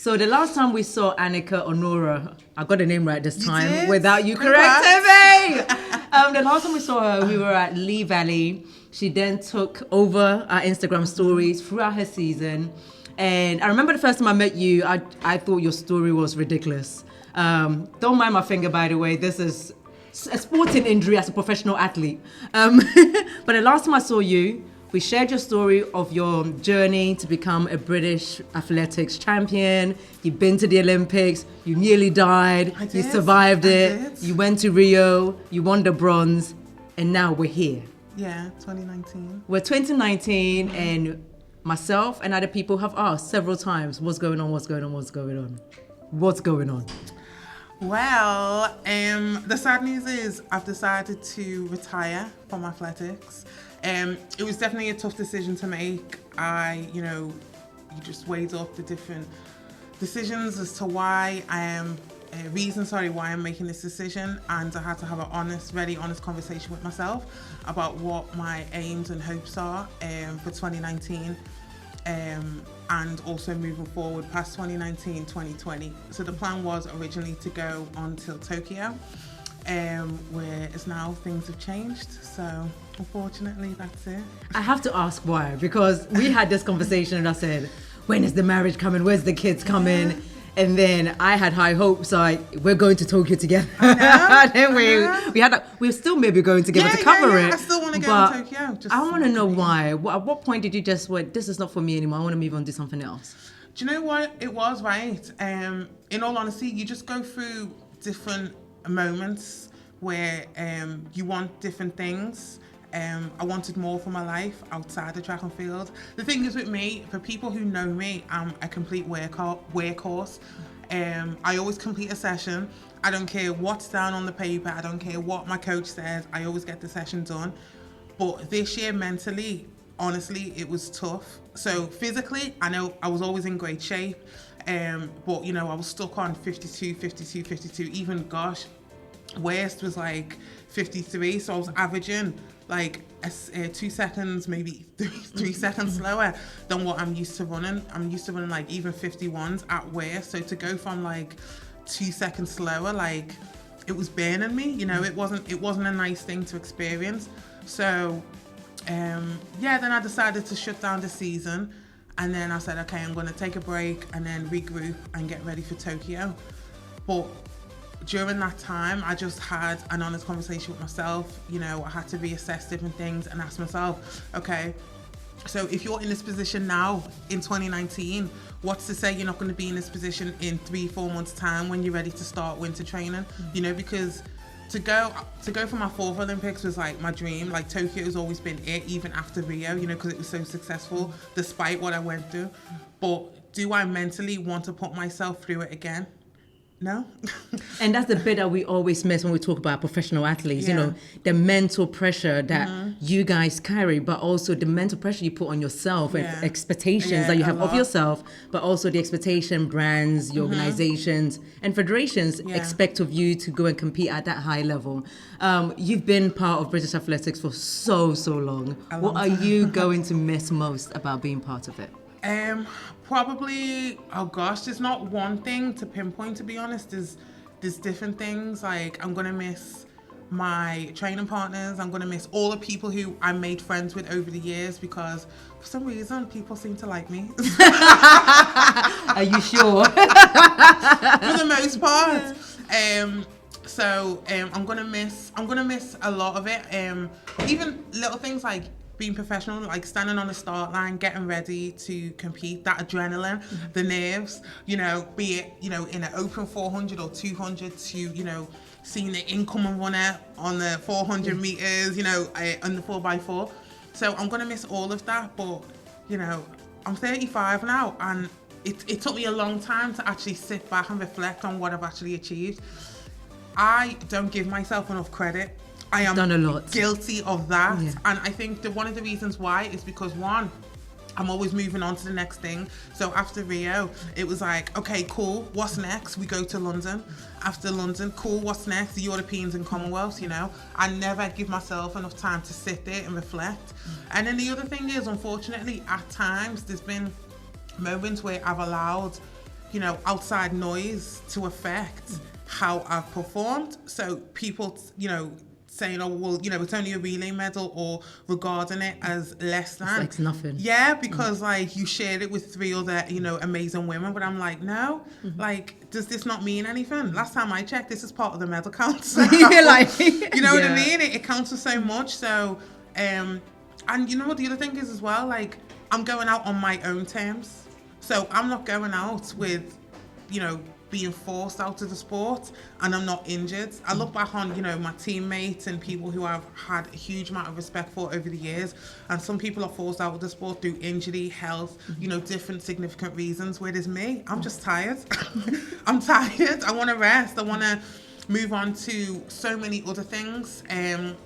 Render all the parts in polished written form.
So the last time we saw Anyika Onuora, I got the name right this time did? without you correcting me. The last time we saw her, we were at Lee Valley. She then took over our Instagram stories throughout her season. And I remember the first time I met you, I thought your story was ridiculous. Don't mind my finger, by the way. This is a sporting injury as a professional athlete. But the last time I saw you, we shared your story of your journey to become a British athletics champion. You've been to the Olympics, you nearly died, you survived it, you went to Rio, you won the bronze, and now we're here. Yeah, 2019. We're 2019, and myself and other people have asked several times, what's going on? Well, the sad news is I've decided to retire from athletics. It was definitely a tough decision to make. You just weighed up the different decisions as to why why I'm making this decision, and I had to have a very honest conversation with myself about what my aims and hopes are for 2019. And also moving forward past 2019, 2020. So the plan was originally to go on till Tokyo, whereas now things have changed. So unfortunately, that's it. I have to ask why, because we had this conversation and I said, when is the marriage coming? Where's the kids coming? Yeah. And then I had high hopes, like we're going to Tokyo together. And then we're still maybe going together to cover it. I still want to go to Tokyo. I want to know why. At what point did you just went, this is not for me anymore, I want to move on and do something else? Do you know what it was, right? In all honesty, you just go through different moments where you want different things. I wanted more for my life outside the track and field. The thing is with me, for people who know me, I'm a complete workhorse. I always complete a session. I don't care what's down on the paper. I don't care what my coach says. I always get the session done. But this year, mentally, honestly, it was tough. So physically, I know I was always in great shape. But, I was stuck on 52. Even, waist was like 53. So I was averaging like 2 seconds, maybe three seconds slower than what I'm used to running. I'm used to running like even 51s at waist. So to go from like 2 seconds slower, like it was burning me. It wasn't a nice thing to experience. So then I decided to shut down the season, and then I said, okay, I'm going to take a break and then regroup and get ready for Tokyo. But during that time, I just had an honest conversation with myself. I had to reassess different things and ask myself, okay, so if you're in this position now in 2019, what's to say you're not going to be in this position in 3-4 months time when you're ready to start winter training? Because to go for my 4th Olympics was like my dream. Like Tokyo has always been it, even after Rio, because it was so successful despite what I went through. But do I mentally want to put myself through it again? No. And that's the bit that we always miss when we talk about professional athletes, the mental pressure that you guys carry, but also the mental pressure you put on yourself and expectations that you have of yourself, but also the expectation brands, your organizations and federations expect of you to go and compete at that high level. You've been part of British athletics for so long. What are you going to miss most about being part of it? Probably, there's not one thing to pinpoint, to be honest. There's different things. Like, I'm going to miss my training partners. I'm going to miss all the people who I made friends with over the years, because for some reason, people seem to like me. Are you sure? For the most part. I'm going to miss a lot of it. Even little things like being professional, like standing on the start line, getting ready to compete, that adrenaline, the nerves, be it, in an open 400 or 200 to, seeing the incoming runner on the 400 meters, on the 4x4. So I'm going to miss all of that. But, I'm 35 now, and it took me a long time to actually sit back and reflect on what I've actually achieved. I don't give myself enough credit. I am done a lot. Guilty of that. Yeah. And I think that one of the reasons why is because, one, I'm always moving on to the next thing. So after Rio, it was like, okay, cool, what's next? We go to London. After London, cool, what's next? The Europeans and Commonwealths, I never give myself enough time to sit there and reflect. And then the other thing is, unfortunately, at times, there's been moments where I've allowed outside noise to affect how I've performed. So people, saying, oh, well, it's only a relay medal, or regarding it as less than. It's like nothing. Yeah, because like you shared it with 3 other, amazing women, but I'm like, no, like, does this not mean anything? Last time I checked, this is part of the medal count. So, like, you know what I mean? It counts for so much. So, and you know what the other thing is as well? Like, I'm going out on my own terms. So I'm not going out with, being forced out of the sport, and I'm not injured. I look back on, my teammates and people who I've had a huge amount of respect for over the years, and some people are forced out of the sport through injury, health, different significant reasons, whereas me, I'm just tired. I'm tired. I want to rest. I want to move on to so many other things, and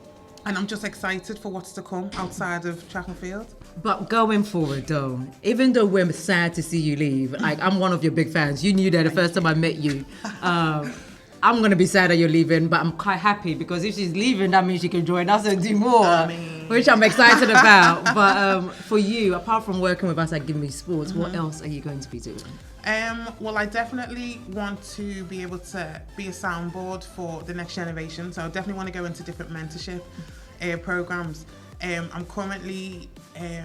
I'm just excited for what's to come outside of track and field. But going forward, though, even though we're sad to see you leave, like, I'm one of your big fans. You knew that the first time I met you. I'm going to be sad that you're leaving, but I'm quite happy, because if she's leaving, that means she can join us and do more, which I'm excited about. But for you, apart from working with us at Give Me Sports, what else are you going to be doing? Well, I definitely want to be able to be a soundboard for the next generation. So I definitely want to go into different mentorship programs. I'm currently, I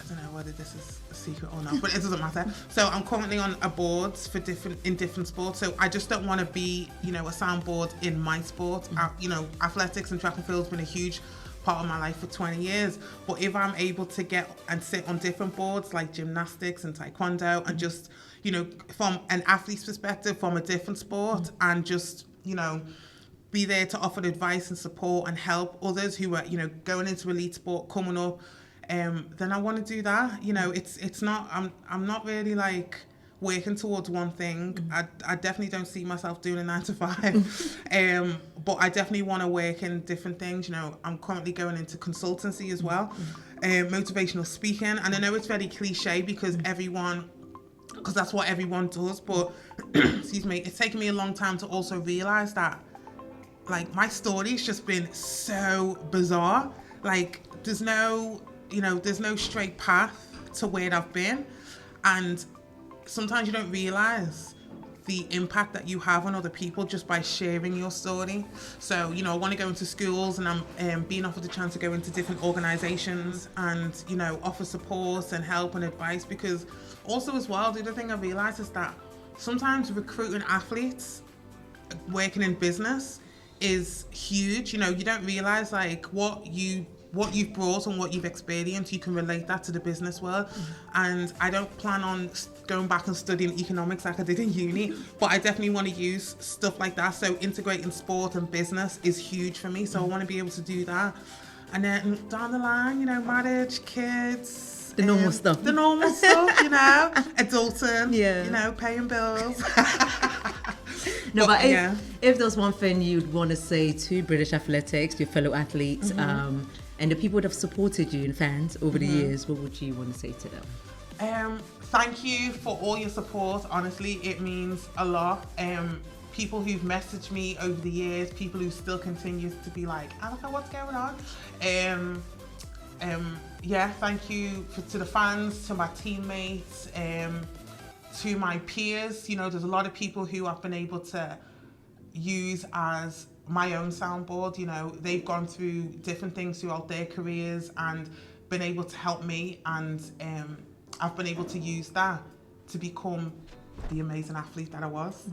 don't know whether this is a secret or not, but it doesn't matter. So I'm currently on a board for different sports. So I just don't want to be, a soundboard in my sport. Athletics and track and field has been a huge part of my life for 20 years. But if I'm able to get and sit on different boards like gymnastics and taekwondo, and just, from an athlete's perspective, from a different sport, and just, be there to offer advice and support and help others who are, going into elite sport, coming up, then I want to do that. It's not, I'm not really like working towards one thing. I definitely don't see myself doing a 9 to 5. But I definitely want to work in different things. I'm currently going into consultancy as well, motivational speaking. And I know it's very cliche because that's what everyone does. But excuse me, it's taken me a long time to also realize that, like, my story's just been so bizarre. Like, there's no straight path to where I've been. And sometimes you don't realize the impact that you have on other people just by sharing your story. So, I want to go into schools, and I'm being offered the chance to go into different organizations and, offer support and help and advice. Because also as well, the other thing I realized is that sometimes recruiting athletes working in business is huge. You don't realize, like, what you've brought and what you've experienced, you can relate that to the business world. And I don't plan on going back and studying economics like I did in uni, but I definitely want to use stuff like that. So integrating sport and business is huge for me. So I want to be able to do that. And then down the line, marriage, kids, the normal stuff, adulting, paying bills. No, but if there's one thing you'd want to say to British athletics, your fellow athletes, and the people that have supported you and fans over the years, what would you want to say to them? Thank you for all your support. Honestly, it means a lot. People who've messaged me over the years, people who still continue to be like, Anyika, what's going on? Thank you to the fans, to my teammates, to my peers. There's a lot of people who I've been able to use as my own soundboard. They've gone through different things throughout their careers and been able to help me, and I've been able to use that to become the amazing athlete that I was.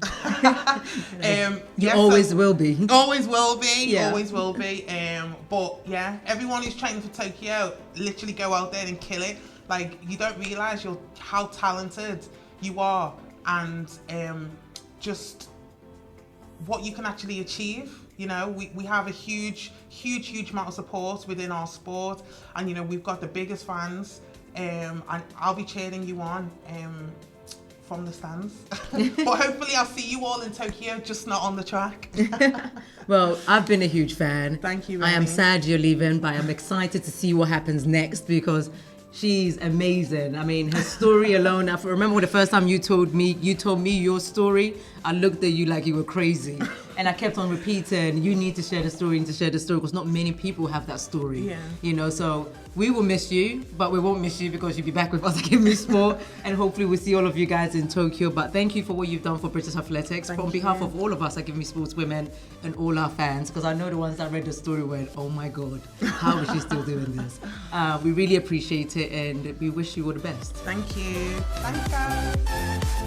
You always will be. Always will be. Always will be. But yeah, everyone who's training for Tokyo, literally go out there and kill it. Like, you don't realise how talented you are, and just what you can actually achieve. We have a huge amount of support within our sport, and we've got the biggest fans, and I'll be cheering you on from the stands. But hopefully I'll see you all in Tokyo, just not on the track. Well, I've been a huge fan. Thank you, Remy. I am sad you're leaving, but I'm excited to see what happens next, because she's amazing. I mean, her story alone, I remember the first time you told me your story, I looked at you like you were crazy. And I kept on repeating, you need to share the story, because not many people have that story. Yeah. You know, so we will miss you, but we won't miss you because you'll be back with us again Miss Sport. And hopefully we'll see all of you guys in Tokyo. But thank you for what you've done for British athletics. On behalf of all of us at Give Me Sports Women and all our fans, because I know the ones that read the story went, oh my God, how is she still doing this? We really appreciate it and we wish you all the best. Thank you. Thanks, guys.